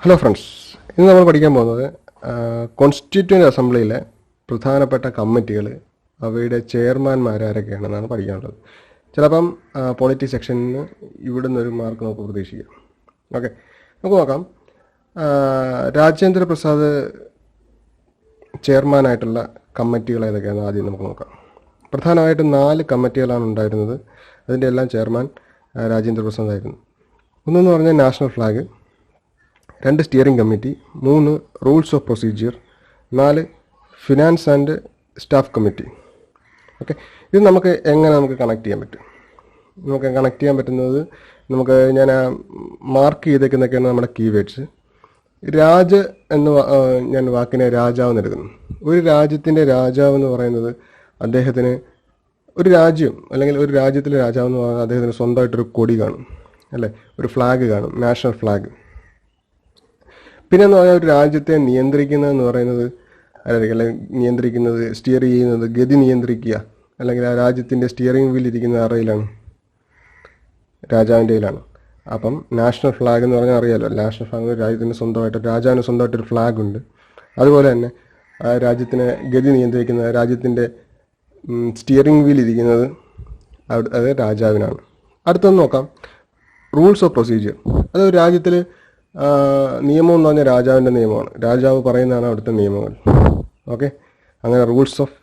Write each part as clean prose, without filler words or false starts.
Hello friends, ഇന്ന് നമ്മൾ പഠിക്കാൻ പോകുന്നത് കോൺസ്റ്റിറ്റ്യൂവൻ്റ് അസംബ്ലിയിലെ പ്രധാനപ്പെട്ട കമ്മിറ്റികൾ, അവയുടെ ചെയർമാൻമാരാരൊക്കെയാണെന്നാണ് പഠിക്കാനുള്ളത്. ചിലപ്പം പോളിറ്റി സെക്ഷനിൽ നിന്ന് ഇവിടുന്ന് ഒരു മാർക്ക് നമുക്ക് പ്രതീക്ഷിക്കാം. ഓക്കെ, നമുക്ക് നോക്കാം. രാജേന്ദ്ര പ്രസാദ് ചെയർമാനായിട്ടുള്ള കമ്മിറ്റികൾ ഏതൊക്കെയാണെന്ന് ആദ്യം നമുക്ക് നോക്കാം. പ്രധാനമായിട്ടും 4 കമ്മിറ്റികളാണ് ഉണ്ടായിരുന്നത്. അതിൻ്റെ എല്ലാം ചെയർമാൻ രാജേന്ദ്ര പ്രസാദ് ആയിരുന്നു. ഒന്നെന്ന് പറഞ്ഞാൽ national flag, 2 steering committee, 3 rules of procedure, 4 finance and staff committee. Okay, ഇത് നമുക്ക് കണക്ട് ചെയ്യാൻ പറ്റും. നമുക്ക് കണക്ട് ചെയ്യാൻ പറ്റുന്നത് ഞാൻ മാർക്ക് ചെയ്തേക്കുന്നൊക്കെയാണ് നമ്മുടെ കീവേഡ്സ്. ഞാൻ വാക്കിനെ രാജാവെന്ന് എടുക്കുന്നു. ഒരു രാജ്യത്തിൻ്റെ രാജാവ് എന്ന് പറയുന്നത് അദ്ദേഹത്തിന്, ഒരു രാജ്യം അല്ലെങ്കിൽ ഒരു രാജ്യത്തിലെ രാജാവ് എന്ന് പറയുന്നത് അദ്ദേഹത്തിന് സ്വന്തമായിട്ടൊരു കൊടി കാണും, അല്ലേ? ഒരു ഫ്ലാഗ് കാണും, നാഷണൽ ഫ്ലാഗ്. പിന്നെ എന്ന് പറഞ്ഞാൽ ഒരു രാജ്യത്തെ നിയന്ത്രിക്കുന്നതെന്ന് പറയുന്നത് സ്റ്റിയർ ചെയ്യുന്നത്, ഗതി നിയന്ത്രിക്കുക, അല്ലെങ്കിൽ ആ രാജ്യത്തിൻ്റെ സ്റ്റിയറിംഗ് വീൽ ഇരിക്കുന്ന ആരുടെയിലാണ്? രാജാവിൻ്റെ കയ്യിലാണ്. അപ്പം നാഷണൽ ഫ്ലാഗ് എന്ന് പറഞ്ഞാൽ അറിയാമല്ലോ, നാഷണൽ ഫ്ലാഗ് രാജ്യത്തിന് രാജാവിന് സ്വന്തമായിട്ടൊരു ഫ്ലാഗ് ഉണ്ട്. അതുപോലെ തന്നെ ആ രാജ്യത്തിനെ ഗതി നിയന്ത്രിക്കുന്ന, രാജ്യത്തിൻ്റെ സ്റ്റിയറിംഗ് വീൽ ഇരിക്കുന്നത് അത് രാജാവിനാണ്. അടുത്തൊന്ന് നോക്കാം, റൂൾസ് ഓഫ് പ്രൊസീജിയർ. അത് ഒരു രാജ്യത്തിൽ നിയമം എന്ന് പറഞ്ഞാൽ രാജാവിൻ്റെ നിയമമാണ്, രാജാവ് പറയുന്നതാണ് അവിടുത്തെ നിയമങ്ങൾ. ഓക്കെ, അങ്ങനെ റൂൾസ് ഓഫ്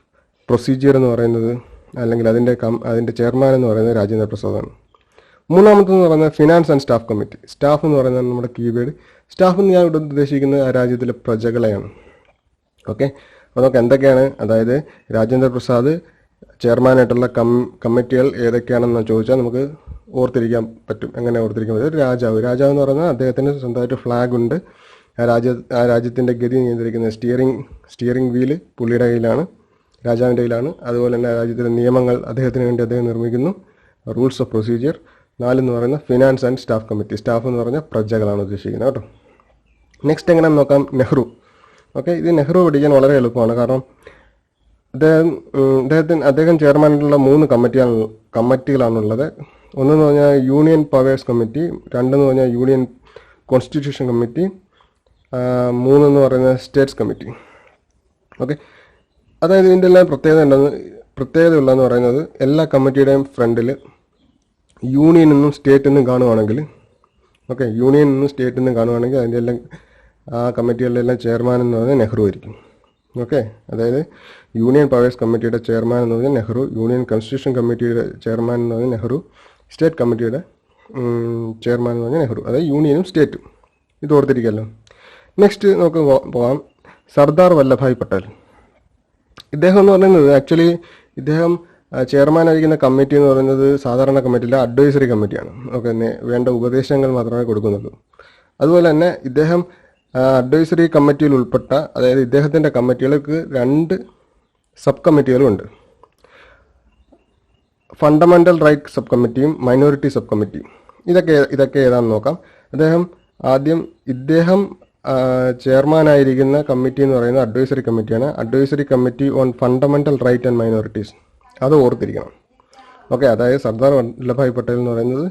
പ്രൊസീജിയർ എന്ന് പറയുന്നത്, അല്ലെങ്കിൽ അതിൻ്റെ ചെയർമാൻ എന്ന് പറയുന്നത് രാജേന്ദ്ര പ്രസാദാണ്. മൂന്നാമത്തെന്ന് പറയുന്നത് finance and staff committee. Staff എന്ന് പറയുന്നത് നമ്മുടെ കീവേഡ്. സ്റ്റാഫ് എന്ന് ഞാൻ ഇവിടെ ഉദ്ദേശിക്കുന്നത് ആ രാജ്യത്തിലെ പ്രജകളെയാണ്. ഓക്കെ, അപ്പോൾ നമുക്ക് എന്തൊക്കെയാണ്, അതായത് രാജേന്ദ്ര പ്രസാദ് ചെയർമാനായിട്ടുള്ള കമ്മിറ്റികൾ ഏതൊക്കെയാണെന്ന് ചോദിച്ചാൽ നമുക്ക് ഓർത്തിരിക്കാൻ പറ്റും. എങ്ങനെ ഓർത്തിരിക്കാൻ പറ്റും? ഒരു രാജാവ് എന്ന് പറയുന്നത് അദ്ദേഹത്തിന് സ്വന്തമായിട്ട് ഫ്ലാഗ് ഉണ്ട്. ആ രാജ്യത്തിൻ്റെ ഗതി നിയന്ത്രിക്കുന്ന സ്റ്റിയറിംഗ് വീല് പുള്ളിയുടെ കയ്യിലാണ്, രാജാവിൻ്റെ കയ്യിലാണ്. അതുപോലെ തന്നെ രാജ്യത്തിലെ നിയമങ്ങൾ അദ്ദേഹത്തിന് വേണ്ടി അദ്ദേഹം നിർമ്മിക്കുന്നു. Rules of procedure. 4 എന്ന് പറയുന്ന finance and staff committee. Staff എന്ന് പറഞ്ഞാൽ പ്രജകളാണ് ഉദ്ദേശിക്കുന്നത് കേട്ടോ. നെക്സ്റ്റ് എങ്ങനെയാണെന്ന് നോക്കാം, നെഹ്റു. ഓക്കെ, ഇത് നെഹ്റു പഠിക്കാൻ വളരെ എളുപ്പമാണ്. കാരണം അദ്ദേഹം ചെയർമാനായിട്ടുള്ള 3 കമ്മിറ്റികളാണുള്ളത്. ഒന്നെന്ന് പറഞ്ഞാൽ യൂണിയൻ പവേഴ്സ് കമ്മിറ്റി, 2 എന്ന് പറഞ്ഞാൽ യൂണിയൻ കോൺസ്റ്റിറ്റ്യൂഷൻ കമ്മിറ്റി, 3 എന്ന് പറയുന്നത് സ്റ്റേറ്റ്സ് കമ്മിറ്റി. ഓക്കെ, അതായത് ഇതിൻ്റെ എല്ലാം പ്രത്യേകതയുള്ളതെന്ന് പറയുന്നത്, എല്ലാ കമ്മിറ്റിയുടെയും ഫ്രണ്ടിൽ യൂണിയൻ എന്നും സ്റ്റേറ്റ് എന്നും കാണുവാണെങ്കിൽ, അതിൻ്റെ എല്ലാം ആ കമ്മിറ്റികളുടെ എല്ലാം ചെയർമാൻ എന്ന് പറഞ്ഞാൽ നെഹ്റു ആയിരിക്കും. ഓക്കെ, അതായത് യൂണിയൻ പവേഴ്സ് കമ്മിറ്റിയുടെ ചെയർമാൻ എന്ന് പറഞ്ഞാൽ നെഹ്റു, യൂണിയൻ കോൺസ്റ്റിറ്റ്യൂഷൻ കമ്മിറ്റിയുടെ ചെയർമാൻ എന്ന് പറഞ്ഞാൽ നെഹ്റു, സ്റ്റേറ്റ് കമ്മിറ്റിയുടെ ചെയർമാൻ എന്ന് പറഞ്ഞാൽ നെഹ്റു. അതായത് യൂണിയനും സ്റ്റേറ്റും. ഇത് ഓർത്തിരിക്കല്ലോ. നെക്സ്റ്റ് നമുക്ക് പോകാം, സർദാർ വല്ലഭായ് പട്ടേൽ. ഇദ്ദേഹം എന്ന് പറയുന്നത് ആക്ച്വലി ഇദ്ദേഹം ചെയർമാനായിരിക്കുന്ന കമ്മിറ്റി എന്ന് പറയുന്നത് സാധാരണ കമ്മിറ്റിയിലെ അഡ്വൈസറി കമ്മിറ്റിയാണ്. ഓക്കെ, വേണ്ട ഉപദേശങ്ങൾ മാത്രമേ കൊടുക്കുന്നുള്ളൂ. അതുപോലെ തന്നെ ഇദ്ദേഹം അഡ്വൈസറി കമ്മിറ്റിയിൽ ഉൾപ്പെട്ട, അതായത് ഇദ്ദേഹത്തിൻ്റെ കമ്മിറ്റികൾക്ക് 2 സബ് കമ്മിറ്റികളുമുണ്ട്. ഫണ്ടമെൻ്റൽ റൈറ്റ് സബ് കമ്മിറ്റിയും മൈനോറിറ്റി സബ് കമ്മിറ്റിയും. ഇതൊക്കെ ഏതാണെന്ന് നോക്കാം. ഇദ്ദേഹം ചെയർമാനായിരിക്കുന്ന കമ്മിറ്റി എന്ന് പറയുന്നത് അഡ്വൈസറി കമ്മിറ്റിയാണ്. Advisory committee on fundamental right and minorities. അത് ഓർത്തിരിക്കണം. ഓക്കെ, അതായത് സർദാർ വല്ലഭായ് പട്ടേൽ എന്ന് പറയുന്നത്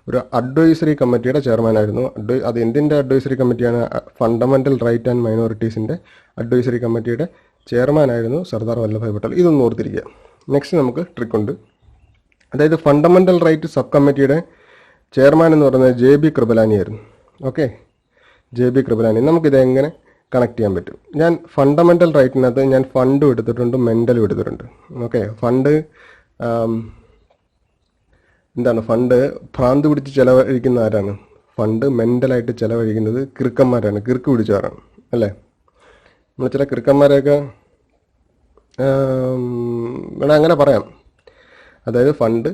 ഒരു അഡ്വൈസറി കമ്മിറ്റിയുടെ ചെയർമാനായിരുന്നു. അത് എന്തിൻ്റെ അഡ്വൈസറി കമ്മിറ്റിയാണ്? ഫണ്ടമെൻ്റൽ റൈറ്റ് ആൻഡ് മൈനോറിറ്റീസിൻ്റെ അഡ്വൈസറി കമ്മിറ്റിയുടെ ചെയർമാനായിരുന്നു സർദാർ വല്ലഭായ് പട്ടേൽ. ഇതൊന്നും ഓർത്തിരിക്കുക. നെക്സ്റ്റ് നമുക്ക് ട്രിക്കുണ്ട്. അതായത് ഫണ്ടമെൻ്റൽ റൈറ്റ് സബ് കമ്മിറ്റിയുടെ ചെയർമാൻ എന്ന് പറയുന്നത് JB കൃപലാനി ആയിരുന്നു. Okay, JB Kripalani. നമുക്കിത് എങ്ങനെ കണക്ട് ചെയ്യാൻ പറ്റും? ഞാൻ ഫണ്ടമെൻ്റൽ റൈറ്റിനകത്ത് ഞാൻ ഫണ്ടും എടുത്തിട്ടുണ്ട്, മെൻ്റലും എടുത്തിട്ടുണ്ട്. ഓക്കെ, ഫണ്ട് ഫണ്ട് ഭ്രാന്ത് പിടിച്ച് ചിലവഴിക്കുന്ന ആരാണ്? ഫണ്ട് മെൻ്റലായിട്ട് ചിലവഴിക്കുന്നത് കിറുക്കന്മാരാണ്, കിറുക്ക് പിടിച്ചവരാണ്, അല്ലേ? നമ്മൾ ചില കിറുക്കന്മാരെയൊക്കെ വേണം അങ്ങനെ പറയാം. അതായത് ഫണ്ട്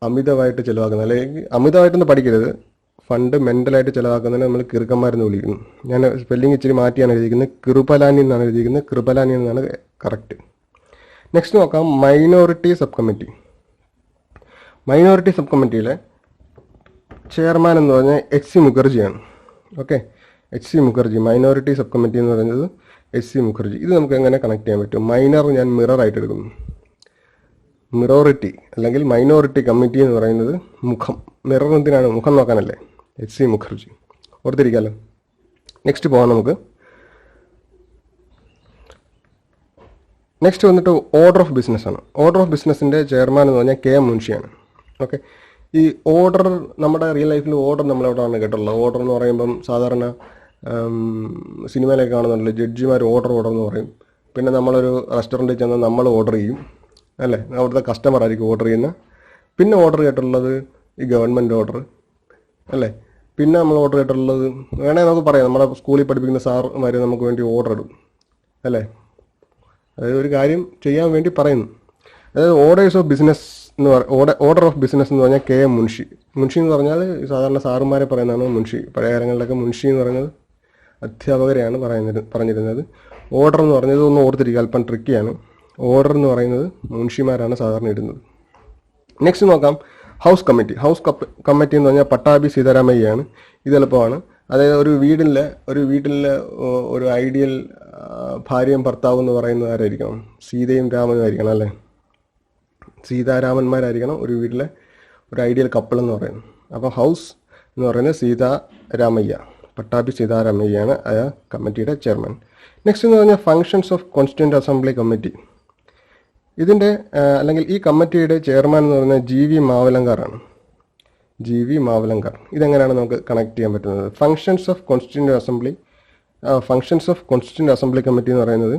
അമിതമായിട്ട് ചിലവാക്കുന്നത്, അല്ലെങ്കിൽ അമിതമായിട്ടൊന്നും പഠിക്കരുത്, ഫണ്ട് മെൻ്റലായിട്ട് ചിലവാക്കുന്നതിന് നമ്മൾ കിറുക്കന്മാരെന്ന് വിളിക്കുന്നു. ഞാൻ സ്പെല്ലിംഗ് ഇച്ചിരി മാറ്റിയാണ് എഴുതിയിരിക്കുന്നത്, കൃപലാനി എന്നാണ് എഴുതിയിരിക്കുന്നത്, കൃപലാനി എന്നാണ് കറക്റ്റ്. നെക്സ്റ്റ് നോക്കാം, minority sub committee. Minority sub കമ്മിറ്റിയിലെ ചെയർമാൻ എന്ന് പറഞ്ഞാൽ HC മുഖർജിയാണ്. Okay, HC Mukherjee. Minority sub committee എന്ന് പറയുന്നത് HC മുഖർജി. ഇത് നമുക്ക് എങ്ങനെ കണക്ട് ചെയ്യാൻ പറ്റും? മൈനർ ഞാൻ മിററായിട്ട് എടുക്കുന്നു. മിറോറിറ്റി അല്ലെങ്കിൽ മൈനോറിറ്റി കമ്മിറ്റി എന്ന് പറയുന്നത് മുഖം. മിറർ എന്തിനാണ്? മുഖം നോക്കാനല്ലേ. HC മുഖർജി ഓർത്തിരിക്കാമല്ലോ. നെക്സ്റ്റ് പോകാം നമുക്ക്. നെക്സ്റ്റ് വന്നിട്ട് ഓർഡർ ഓഫ് ബിസിനസ്സാണ്. ഓർഡർ ഓഫ് ബിസിനസ്സിൻ്റെ ചെയർമാൻ എന്ന് പറഞ്ഞാൽ KM മുൻഷിയാണ്. ഓക്കെ, ഈ ഓർഡർ നമ്മുടെ റിയൽ ലൈഫിൽ ഓർഡർ നമ്മളെവിടെയാണ് കേട്ടുള്ളത്. ഓർഡർ എന്ന് പറയുമ്പം സാധാരണ സിനിമയിലൊക്കെ കാണുന്നുണ്ടല്ലോ, ജഡ്ജിമാർ ഓർഡർ എന്ന് പറയും. പിന്നെ നമ്മളൊരു റെസ്റ്റോറൻറ്റിൽ ചെന്നാൽ നമ്മൾ ഓർഡർ ചെയ്യും അല്ലേ, അവിടുത്തെ കസ്റ്റമർ ആയിരിക്കും ഓർഡർ ചെയ്യുന്നത്. പിന്നെ ഓർഡർ കേട്ടുള്ളത് ഈ ഗവൺമെൻറ് ഓർഡർ അല്ലേ. പിന്നെ നമ്മൾ ഓർഡർ കേട്ടുള്ളത് വേണമെങ്കിൽ നമുക്ക് പറയാം, നമ്മുടെ സ്കൂളിൽ പഠിപ്പിക്കുന്ന സാർമാർ നമുക്ക് വേണ്ടി ഓർഡർ ഇടും അല്ലേ. അതായത് ഒരു കാര്യം ചെയ്യാൻ വേണ്ടി പറയുന്നു. അതായത് ഓർഡേഴ്സ് ഓഫ് ബിസിനസ് എന്ന് ഓർഡർ ഓഫ് ബിസിനസ് എന്ന് പറഞ്ഞാൽ KM മുൻഷി. മുൻഷി എന്ന് പറഞ്ഞാൽ സാധാരണ സാറുമാരെ പറയുന്നതാണ് മുൻഷി. പഴയ കാലങ്ങളിലൊക്കെ മുൻഷി എന്ന് പറയുന്നത് അധ്യാപകരെയാണ് പറഞ്ഞിരുന്നത്. ഓർഡർ എന്ന് പറഞ്ഞത് ഒന്ന് ഓർത്തിരിക്കുക, അല്പം ട്രിക്കിയാണ്. ഓർഡർ എന്ന് പറയുന്നത് മുൻഷിമാരാണ് സാധാരണ ഇടുന്നത്. നെക്സ്റ്റ് നോക്കാം ഹൗസ് കമ്മിറ്റി. ഹൗസ് കമ്മിറ്റി എന്ന് പറഞ്ഞാൽ പട്ടാഭി സീതാരാമയ്യാണ്. ഇത് എളുപ്പമാണ്. അതായത് ഒരു വീട്ടിലെ ഒരു ഐഡിയൽ ഭാര്യയും ഭർത്താവും എന്ന് പറയുന്നത് ആരായിരിക്കണം? സീതയും രാമനും ആയിരിക്കണം അല്ലേ. സീതാരാമന്മാരായിരിക്കണം ഒരു വീട്ടിലെ ഒരു ഐഡിയൽ കപ്പിൾ എന്ന് പറയുന്നത്. അപ്പോൾ ഹൗസ് എന്ന് പറയുന്നത് സീതാരാമയ്യ, പട്ടാഭി സീതാരാമയ്യാണ് ആ കമ്മിറ്റിയുടെ ചെയർമാൻ. നെക്സ്റ്റ് എന്ന് പറഞ്ഞാൽ functions of constituent assembly committee. ഇതിൻ്റെ അല്ലെങ്കിൽ ഈ കമ്മിറ്റിയുടെ ചെയർമാൻ എന്ന് പറയുന്നത് GV മാവലങ്കാറാണ്. GV മാവലങ്കാർ. ഇതെങ്ങനെയാണ് നമുക്ക് കണക്ട് ചെയ്യാൻ പറ്റുന്നത്? Functions of constituent assembly committee എന്ന് പറയുന്നത്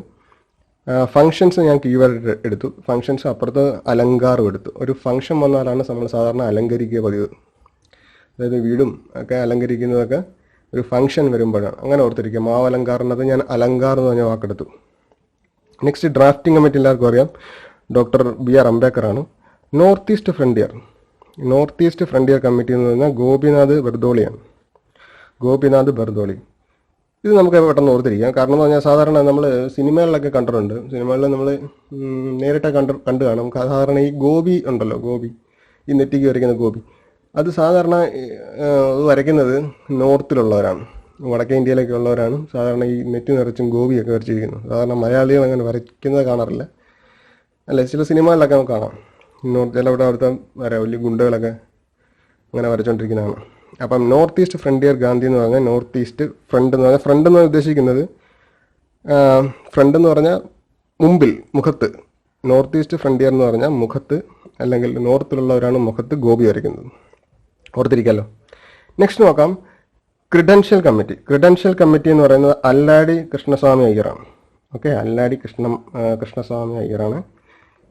ഫങ്ഷൻസ് ഞാൻ കീവേഡ് എടുത്തു. ഫങ്ഷൻസ് അപ്പുറത്ത് അലങ്കാരം എടുത്തു. ഒരു ഫങ്ഷൻ വന്നാലാണ് നമ്മൾ സാധാരണ അലങ്കരിക്കുക പതിവ്. അതായത് വീടും ഒക്കെ അലങ്കരിക്കുന്നതൊക്കെ ഒരു ഫങ്ഷൻ വരുമ്പോഴാണ്. അങ്ങനെ ഓർത്തിരിക്കുക. മാവലങ്കാറിനത് ഞാൻ അലങ്കാർ എന്ന് പറഞ്ഞ വാക്കെടുത്തു. നെക്സ്റ്റ് ഡ്രാഫ്റ്റിംഗ് കമ്മിറ്റി എല്ലാവർക്കും അറിയാം, Dr. B.R. അംബേദ്കറാണ്. നോർത്ത് ഈസ്റ്റ് ഫ്രണ്ടിയർ കമ്മിറ്റി എന്ന് പറഞ്ഞാൽ ഗോപിനാഥ് ബർദോളി. ഇത് നമുക്ക് പെട്ടെന്ന് ഓർത്തിരിക്കാം. കാരണം എന്ന് പറഞ്ഞാൽ സാധാരണ നമ്മൾ സിനിമകളിലൊക്കെ കണ്ടിട്ടുണ്ട്. സിനിമകളിൽ നമ്മൾ നേരിട്ട് കണ്ടു കാണും. സാധാരണ ഈ ഗോപി ഉണ്ടല്ലോ, ഗോപി, ഈ നെറ്റിക്ക് വരയ്ക്കുന്ന ഗോപി, അത് സാധാരണ വരയ്ക്കുന്നത് നോർത്തിലുള്ളവരാണ്, വടക്കേ ഇന്ത്യയിലൊക്കെ ഉള്ളവരാണ് സാധാരണ ഈ നെറ്റ് നിറച്ചും ഗോപിയൊക്കെ വരച്ചിരിക്കുന്നത്. സാധാരണ മലയാളികൾ അങ്ങനെ വരയ്ക്കുന്നത് കാണാറില്ല അല്ലേ. ചില സിനിമകളിലൊക്കെ നമുക്ക് കാണാം. ചിലവിടെ അവിടുത്തെ വലിയ ഗുണ്ടകളൊക്കെ അങ്ങനെ വരച്ചുകൊണ്ടിരിക്കുന്നതാണ്. അപ്പം നോർത്ത് ഈസ്റ്റ് ഫ്രണ്ടിയർ ഗാന്ധി എന്ന് പറഞ്ഞാൽ നോർത്ത് ഈസ്റ്റ് ഫ്രണ്ട് എന്ന് പറഞ്ഞാൽ ഫ്രണ്ട് എന്ന് ഉദ്ദേശിക്കുന്നത് ഫ്രണ്ട് എന്ന് പറഞ്ഞാൽ മുമ്പിൽ, മുഖത്ത്. നോർത്ത് ഈസ്റ്റ് ഫ്രണ്ടിയർ എന്ന് പറഞ്ഞാൽ മുഖത്ത്, അല്ലെങ്കിൽ നോർത്തിലുള്ളവരാണ് മുഖത്ത് ഗോപി വരയ്ക്കുന്നത്. ഓർത്തിരിക്കാമല്ലോ. നെക്സ്റ്റ് നോക്കാം ക്രിഡൻഷ്യൽ കമ്മിറ്റി എന്ന് പറയുന്നത് അല്ലാടി കൃഷ്ണസ്വാമി അയ്യറാണ്. ഓക്കെ, അല്ലാടി കൃഷ്ണസ്വാമി അയ്യറാണ്.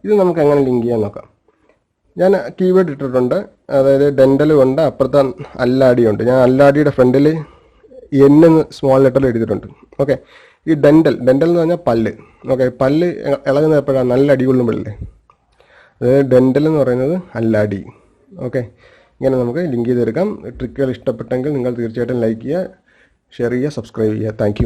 ഇത് നമുക്ക് എങ്ങനെ ലിങ്ക് ചെയ്യാൻ നോക്കാം. ഞാൻ കീവേഡ് ഇട്ടിട്ടുണ്ട്. അതായത് ഡെൻ്റലും ഉണ്ട്, അപ്പുറത്തെ അല്ലാടിയുണ്ട്. ഞാൻ അല്ലാടിയുടെ ഫ്രണ്ടിൽ N സ്മോൾ ലെറ്ററിൽ എഴുതിയിട്ടുണ്ട്. ഓക്കെ, ഈ ഡെൻ്റൽ എന്ന് പറഞ്ഞാൽ പല്ല്. ഓക്കെ, പല്ല് ഇളകുന്നത് എപ്പോഴാണ്? നല്ല അടി കൊള്ളുമ്പോഴല്ലേ. അതായത് ഡെൻ്റൽ എന്ന് പറയുന്നത് അല്ലാടി. ഓക്കെ, ഇങ്ങനെ നമുക്ക് ലിങ്ക് ചെയ്തെടുക്കാം. ട്രിക്കുകൾ ഇഷ്ടപ്പെട്ടെങ്കിൽ നിങ്ങൾ തീർച്ചയായിട്ടും ലൈക്ക് ചെയ്യുക, ഷെയർ ചെയ്യുക, സബ്സ്ക്രൈബ് ചെയ്യുക. താങ്ക്